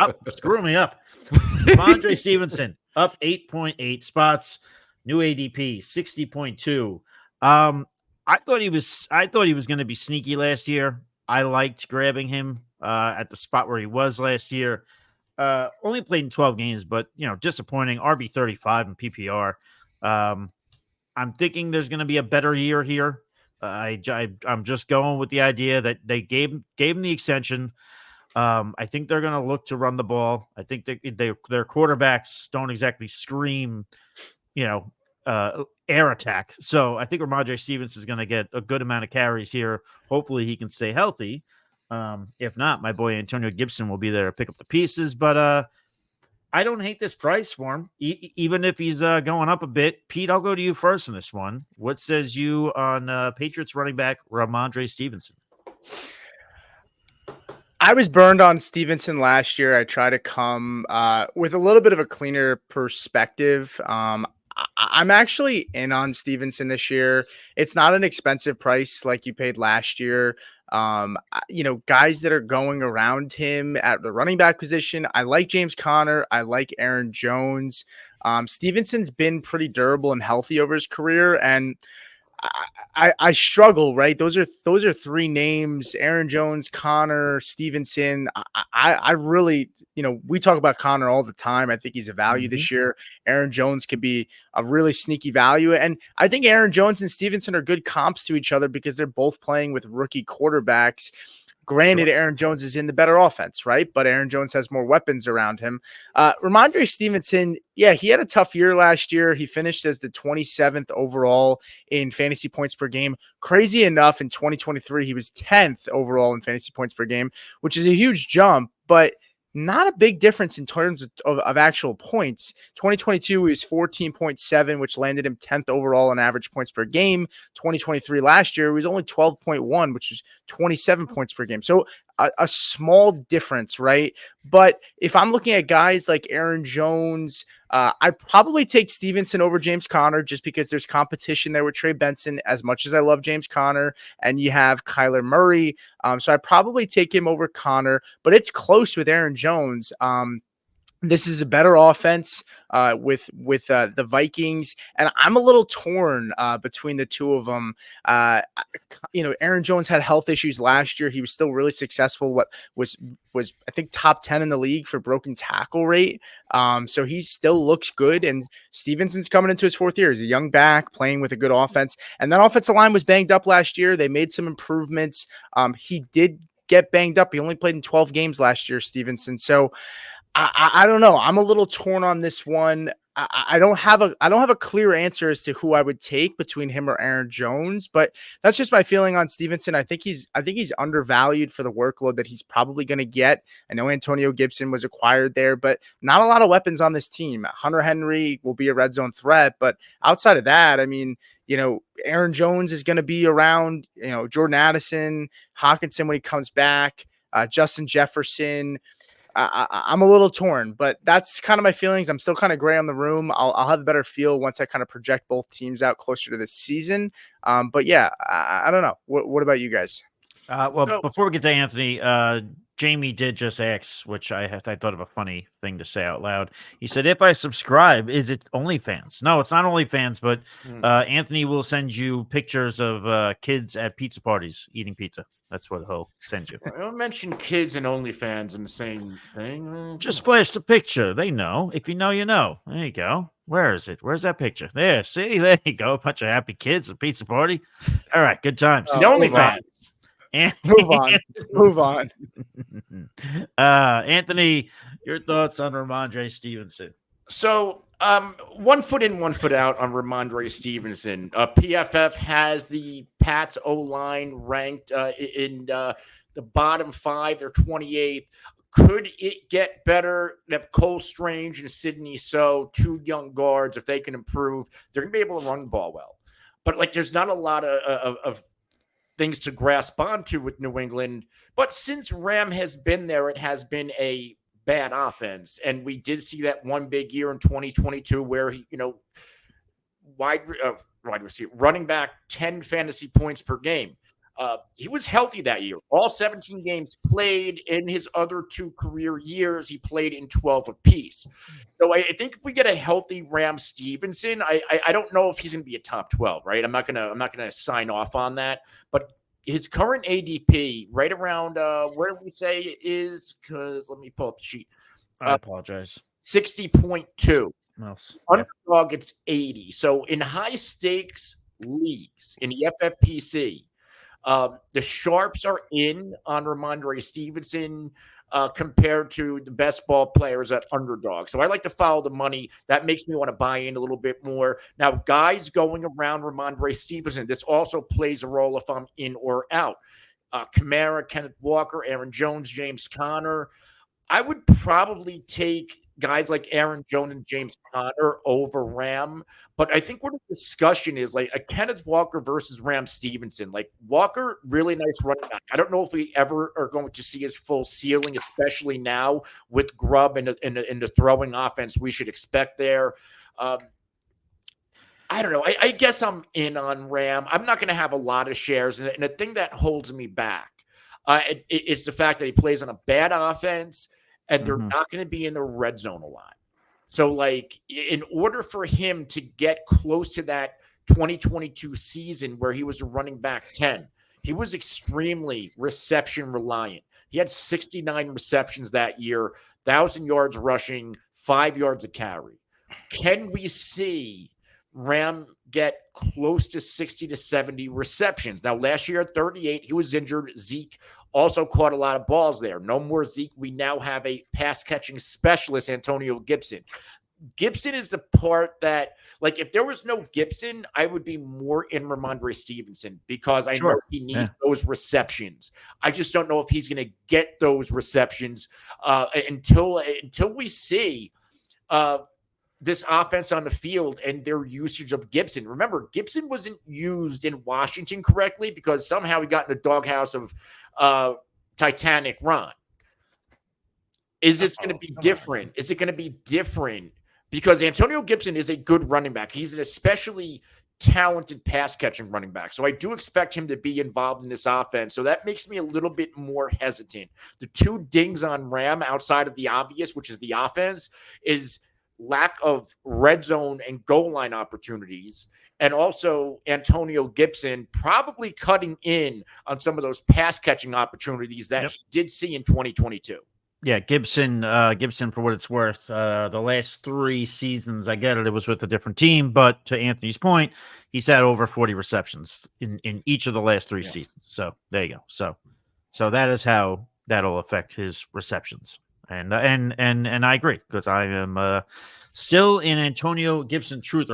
Oh, screw me up. Rhamondre Stevenson up 8.8 spots. New ADP 60.2. I thought he was going to be sneaky last year. I liked grabbing him at the spot where he was last year. Only played in 12 games, but disappointing. RB 35 in PPR. I'm thinking there's going to be a better year here. I'm just going with the idea that they gave him the extension. I think they're going to look to run the ball. I think their quarterbacks don't exactly scream, air attack. So I think Rhamondre Stevenson is going to get a good amount of carries here. Hopefully he can stay healthy. If not, my boy Antonio Gibson will be there to pick up the pieces. But I don't hate this price for him, even if he's going up a bit. Pete, I'll go to you first in this one. What says you on Patriots running back Rhamondre Stevenson? I was burned on Stevenson last year. I try to come with a little bit of a cleaner perspective. I'm actually in on Stevenson this year. It's not an expensive price like you paid last year. Guys that are going around him at the running back position. I like James Conner. I like Aaron Jones. Stevenson's been pretty durable and healthy over his career, and I struggle, right? Those are three names: Aaron Jones, Connor, Stevenson. I really, we talk about Connor all the time. I think he's a value this year. Aaron Jones could be a really sneaky value. And I think Aaron Jones and Stevenson are good comps to each other because they're both playing with rookie quarterbacks. Granted, Aaron Jones is in the better offense, right? But Aaron Jones has more weapons around him. Rhamondre Stevenson, yeah, he had a tough year last year. He finished as the 27th overall in fantasy points per game. Crazy enough, in 2023, he was 10th overall in fantasy points per game, which is a huge jump, but not a big difference in terms of actual points. 2022, he was 14.7, which landed him 10th overall in average points per game. 2023 last year, he was only 12.1, which is 27 points per game. So a small difference, right? But if I'm looking at guys like Aaron Jones, I probably take Stevenson over James Conner just because there's competition there with Trey Benson, as much as I love James Conner, and you have Kyler Murray. So I probably take him over Conner, but it's close with Aaron Jones. This is a better offense with the Vikings, and I'm a little torn between the two of them. Aaron Jones had health issues last year. He was still really successful. What was I think top 10 in the league for broken tackle rate. So he still looks good. And Stevenson's coming into his fourth year. He's a young back playing with a good offense, and that offensive line was banged up last year. They made some improvements. He did get banged up. He only played in 12 games last year, Stevenson. So I don't know. I'm a little torn on this one. I don't have a clear answer as to who I would take between him or Aaron Jones, but that's just my feeling on Stevenson. I think he's undervalued for the workload that he's probably going to get. I know Antonio Gibson was acquired there, but not a lot of weapons on this team. Hunter Henry will be a red zone threat, but outside of that, I mean, Aaron Jones is going to be around, Jordan Addison, Hawkinson when he comes back, Justin Jefferson. I'm a little torn, but that's kind of my feelings. I'm still kind of gray on the room. I'll have a better feel once I kind of project both teams out closer to this season. But yeah, I don't know. What about you guys? Before we get to Anthony, Jamie did just ask, which I thought of a funny thing to say out loud. He said, if I subscribe, is it OnlyFans? No, it's not OnlyFans, but Anthony will send you pictures of kids at pizza parties eating pizza. That's what he'll send you. I don't mention kids and OnlyFans in the same thing. Just flash the picture. They know. If you know, you know. There you go. Where is it? Where's that picture? There. See? There you go. A bunch of happy kids at a pizza party. All right. Good times. The OnlyFans. Move on. Anthony, your thoughts on Rhamondre Stevenson? So, 1 foot in, 1 foot out on Rhamondre Stevenson. PFF has the Pats O-line ranked in the bottom 5. They're 28th. Could it get better? They have Cole Strange and Sidney So, two young guards. If they can improve, they're going to be able to run the ball well. But, there's not a lot of things to grasp onto with New England. But since Ram has been there, it has been a bad offense. And we did see that one big year in 2022 where he, wide receiver, running back 10 fantasy points per game. He was healthy that year. All 17 games played. In his other 2 career years, he played in 12 apiece. So I think if we get a healthy Ram Stevenson, I don't know if he's going to be a top 12, right? I'm not gonna sign off on that. But his current ADP, right around where do we say it is? Because let me pull up the sheet. I apologize. 60.2. Else. Underdog, it's 80. So in high stakes leagues in the FFPC, the sharps are in on Rhamondre Stevenson compared to the best ball players at underdog. So I like to follow the money. That makes me want to buy in a little bit more. Now, guys going around Rhamondre Stevenson, this also plays a role if I'm in or out. Kamara, Kenneth Walker, Aaron Jones, James Conner. I would probably take guys like Aaron Jones and James Conner over Ram. But I think what the discussion is like a Kenneth Walker versus Ram Stevenson. Like Walker, really nice running back. I don't know if we ever are going to see his full ceiling, especially now with Grubb and the throwing offense we should expect there. I don't know. I guess I'm in on Ram. I'm not going to have a lot of shares. And the thing that holds me back it's the fact that he plays on a bad offense and they're not going to be in the red zone a lot. So, like, in order for him to get close to that 2022 season where he was a running back 10, he was extremely reception reliant. He had 69 receptions that year, 1,000 yards rushing, 5 yards a carry. Can we see Ram get close to 60 to 70 receptions? Now, last year at 38, he was injured. Zeke also caught a lot of balls there. No more Zeke. We now have a pass-catching specialist, Antonio Gibson. Gibson is the part that, like, if there was no Gibson, I would be more in Rhamondre Stevenson because I know he needs those receptions. I just don't know if he's going to get those receptions until we see this offense on the field and their usage of Gibson. Remember, Gibson wasn't used in Washington correctly because somehow he got in the doghouse of Titanic Ron. Is this going to be different? Is it going to be different? Because Antonio Gibson is a good running back. He's an especially talented pass-catching running back. So I do expect him to be involved in this offense. So that makes me a little bit more hesitant. The 2 dings on Ram outside of the obvious, which is the offense, is lack of red zone and goal line opportunities. And also Antonio Gibson probably cutting in on some of those pass-catching opportunities that he did see in 2022. Yeah, Gibson, for what it's worth, the last 3 seasons, I get it, it was with a different team, but to Anthony's point, he's had over 40 receptions in each of the last 3 seasons. So there you go. So that is how that'll affect his receptions. And I agree because I am still in Antonio Gibson truther.